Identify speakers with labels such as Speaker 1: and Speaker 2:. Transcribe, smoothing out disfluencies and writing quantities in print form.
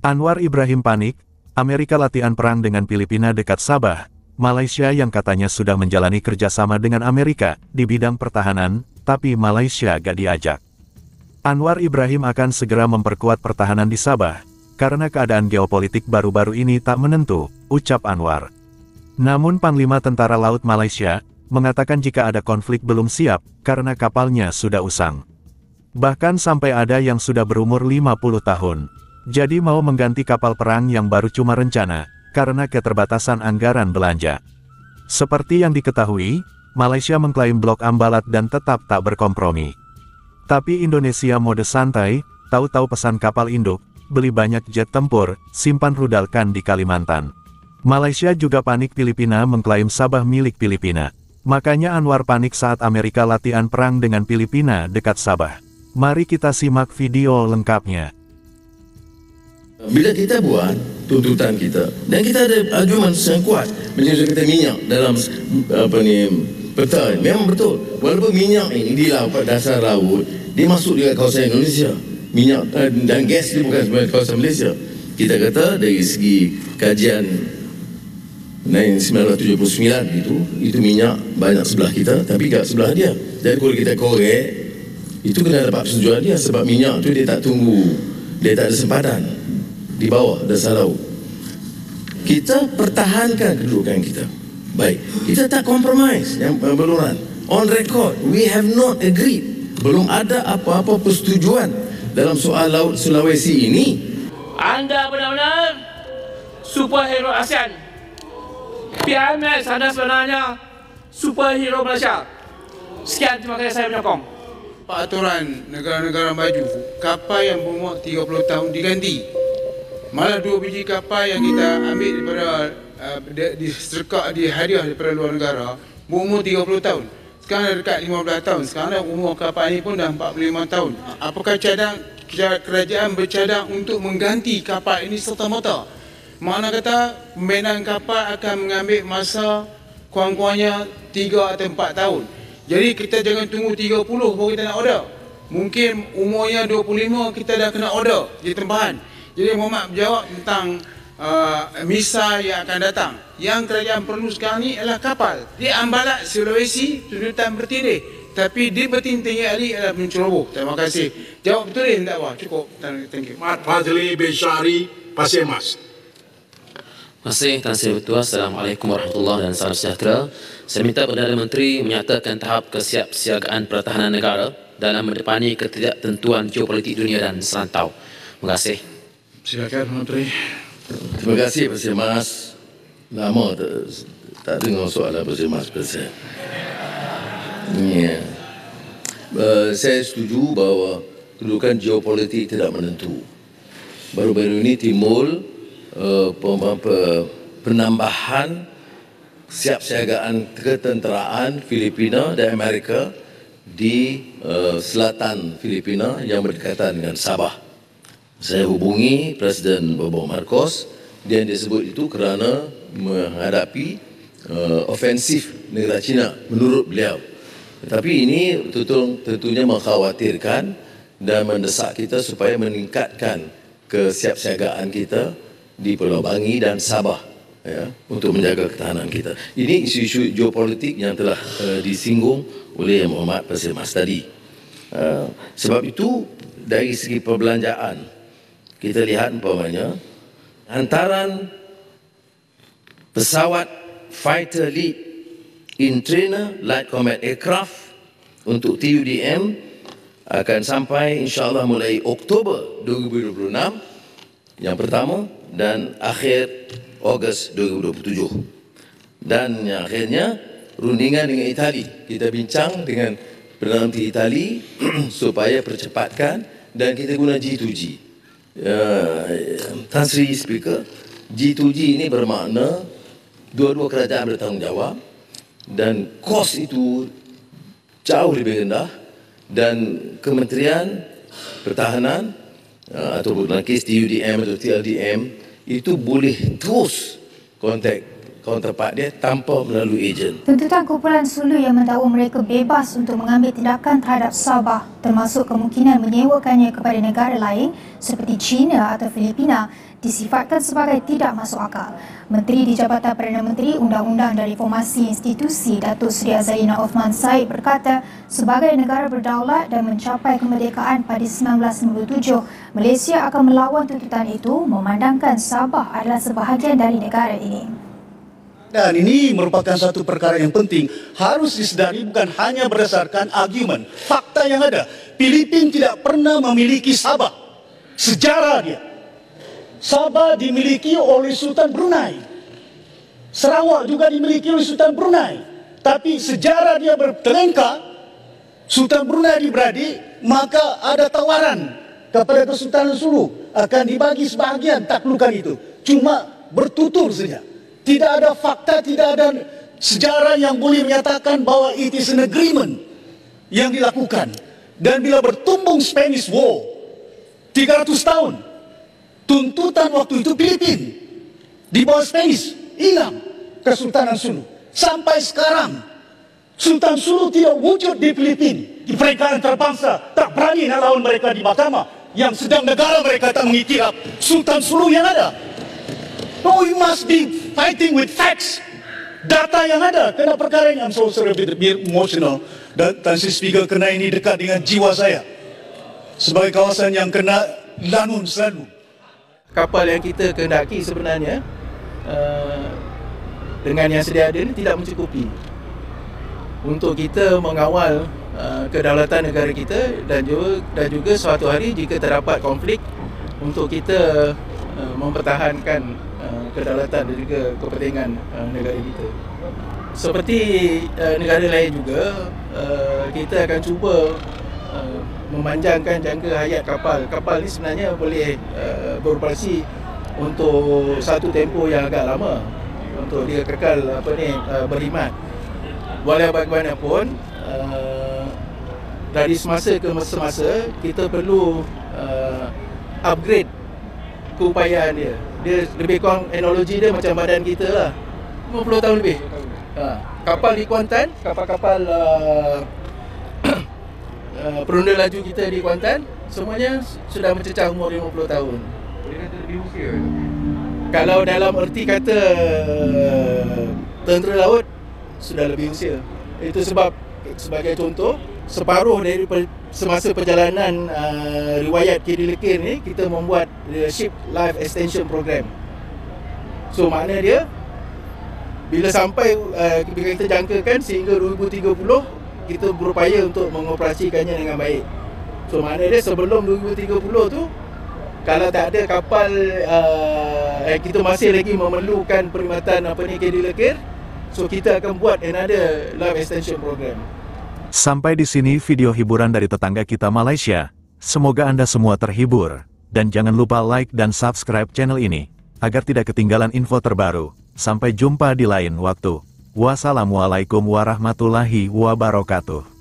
Speaker 1: Anwar Ibrahim panik, Amerika latihan perang dengan Filipina dekat Sabah, Malaysia yang katanya sudah menjalani kerjasama dengan Amerika di bidang pertahanan, tapi Malaysia gak diajak. Anwar Ibrahim akan segera memperkuat pertahanan di Sabah, karena keadaan geopolitik baru-baru ini tak menentu, ucap Anwar. Namun Panglima Tentara Laut Malaysia mengatakan jika ada konflik belum siap, karena kapalnya sudah usang. Bahkan sampai ada yang sudah berumur 50 tahun. Jadi mau mengganti kapal perang yang baru cuma rencana, karena keterbatasan anggaran belanja. Seperti yang diketahui, Malaysia mengklaim blok Ambalat dan tetap tak berkompromi. Tapi Indonesia mode santai, tahu-tahu pesan kapal induk, beli banyak jet tempur, simpan rudalkan di Kalimantan. Malaysia juga panik Filipina mengklaim Sabah milik Filipina. Makanya Anwar panik saat Amerika latihan perang dengan Filipina dekat Sabah. Mari kita simak video lengkapnya.
Speaker 2: Bila kita buat tuntutan kita dan kita ada argumen yang kuat macam kita minyak dalam peta, memang betul walaupun minyak ini di laut dasar laut dia masuk di kawasan Indonesia, minyak dan gas dia bukan sebagai kawasan Malaysia. Kita kata dari segi kajian 1979 itu minyak banyak sebelah kita tapi tak sebelah dia. Jadi kalau kita korek itu kena dapat persetujuan dia sebab minyak tu dia tak tunggu, dia tak ada sempadan di bawah dasar laut. Kita pertahankan kedudukan kita. Baik, kita tak compromise yang berulang. On record, we have not agreed. Belum ada apa-apa persetujuan dalam soal laut Sulawesi ini.
Speaker 3: Anda benar-benar superhero ASEAN. PMS Anda sebenarnya superhero Malaysia. Sekian, terima kasih, saya menyokong.
Speaker 4: Aturan negara-negara maju, kapal yang berumur 30 tahun diganti. Malah 2 biji kapal yang kita ambil daripada dihadiah daripada luar negara berumur 30 tahun. Sekarang dah dekat 15 tahun. Sekarang umur kapal ini pun dah 45 tahun. Apakah kerajaan bercadang untuk mengganti kapal ini serta-merta? Mana kata pembinaan kapal akan mengambil masa kurang-kurangnya 3 atau 4 tahun. Jadi kita jangan tunggu 30 baru kita nak order. Mungkin umurnya 25 kita dah kena order di tempahan. Jadi Muhammad berjawab tentang misa yang akan datang. Yang kerajaan perlu sekarang ni adalah kapal. Di Ambalat, Sulawesi, tuntutan bertindih. Tapi di bertinting Ali adalah menceroboh. Terima kasih. Jawab betul ni tak apa. Cukup. Thank you.
Speaker 5: Mat Fazli bin Syari, Pasir Mas.
Speaker 6: Terima kasih, Tan Sri Ketua. Assalamualaikum warahmatullahi dan salam sejahtera. Saya minta Perdana Menteri menyatakan tahap kesiapsiagaan pertahanan negara dalam mendepani ketidaktentuan geopolitik dunia dan serantau. Terima kasih.
Speaker 4: Silakan, Menteri.
Speaker 2: Terima kasih Pasir Mas. Lama tak dengar soalan Pasir Mas. Ya. Saya setuju bahawa kedudukan geopolitik tidak menentu. Baru-baru ini timbul penambahan siapsiagaan ketenteraan Filipina dan Amerika di selatan Filipina yang berdekatan dengan Sabah. Saya hubungi Presiden Bongbong Marcos dan dia sebut itu kerana menghadapi ofensif negara China menurut beliau. Tetapi ini tentunya mengkhawatirkan dan mendesak kita supaya meningkatkan kesiapsiagaan kita di Pulau Bangi dan Sabah ya, untuk menjaga ketahanan kita. Ini isu-isu geopolitik yang telah disinggung oleh Muhammad Pasir Mas tadi. Sebab itu dari segi perbelanjaan kita lihat umpamanya hantaran pesawat fighter lead in trainer light combat aircraft untuk TUDM akan sampai insyaAllah mulai Oktober 2026 yang pertama dan akhir Ogos 2027. Dan yang akhirnya rundingan dengan Itali. Kita bincang dengan Perdana Menteri Itali supaya percepatkan dan kita guna G2G. Tan Sri Speaker, G2G ini bermakna dua-dua kerajaan bertanggungjawab dan kos itu jauh lebih rendah dan Kementerian Pertahanan atau dalam kes TUDM atau TLDM itu boleh terus kontak counterpart dia tanpa melalui ejen.
Speaker 7: Tuntutan kumpulan Sulu yang mendakwa mereka bebas untuk mengambil tindakan terhadap Sabah, termasuk kemungkinan menyewakannya kepada negara lain seperti China atau Filipina, disifatkan sebagai tidak masuk akal. Menteri di Jabatan Perdana Menteri Undang-Undang dan Reformasi Institusi Datuk Seri Azalina Othman Said berkata, sebagai negara berdaulat dan mencapai kemerdekaan pada 1997, Malaysia akan melawan tuntutan itu memandangkan Sabah adalah sebahagian dari negara ini.
Speaker 8: Dan ini merupakan satu perkara yang penting, harus disedari bukan hanya berdasarkan argumen, fakta yang ada. Filipina tidak pernah memiliki Sabah. Sejarah dia. Sabah dimiliki oleh Sultan Brunei. Sarawak juga dimiliki oleh Sultan Brunei. Tapi sejarah dia bertelengkar, Sultan Brunei diberadik, maka ada tawaran kepada Kesultanan Sulu akan dibagi sebahagian taklukan itu. Cuma bertutur saja. Tidak ada fakta, tidak ada sejarah yang boleh menyatakan bahwa it is an agreement yang dilakukan. Dan bila bertumbung Spanish War 300 tahun, tuntutan waktu itu Filipina di bawah Spanish hilang Kesultanan Sulu. Sampai sekarang Sultan Sulu tidak wujud di Filipina. Di peringkat antarabangsa tak berani nak lawan mereka di mahkamah yang sedang negara mereka tak mengiktiraf Sultan Sulu yang ada. No, you must be fighting with facts, data yang ada. Kena perkara ini, I'm so sorry, emotional. Dan si Speaker, kena ini dekat dengan jiwa saya sebagai kawasan yang kena lanun selalu.
Speaker 9: Kapal yang kita kehendaki sebenarnya dengan yang sedia ada ini tidak mencukupi untuk kita mengawal kedaulatan negara kita dan juga suatu hari jika terdapat konflik untuk kita mempertahankan kedaulatan dan juga kepentingan negara kita. Seperti negara lain juga, kita akan cuba memanjangkan jangka hayat kapal. Kapal ni sebenarnya boleh beroperasi untuk satu tempoh yang agak lama untuk dia kekal berkhidmat. Walau bagaimanapun, dari semasa ke semasa kita perlu upgrade keupayaan dia. Dia lebih kurang analogi dia macam badan kita lah, 50 tahun lebih. Kapal di Kuantan, kapal-kapal peronda laju kita di Kuantan, semuanya sudah mencecah umur 50 tahun. Boleh kata lebih usia? Kalau dalam erti kata tentera laut, sudah lebih usia. Itu sebab, sebagai contoh, separuh dari semasa perjalanan riwayat KD Lekir ni, kita membuat Ship Life Extension Program. So makna dia, bila sampai kita jangkakan sehingga 2030, kita berupaya untuk mengoperasikannya dengan baik. So makna dia sebelum 2030 tu, kalau tak ada kapal kita masih lagi memerlukan perkhidmatan KD Lekir, so kita akan buat another life extension program.
Speaker 1: Sampai di sini video hiburan dari tetangga kita Malaysia. Semoga Anda semua terhibur. Dan jangan lupa like dan subscribe channel ini, agar tidak ketinggalan info terbaru. Sampai jumpa di lain waktu. Wassalamualaikum warahmatullahi wabarakatuh.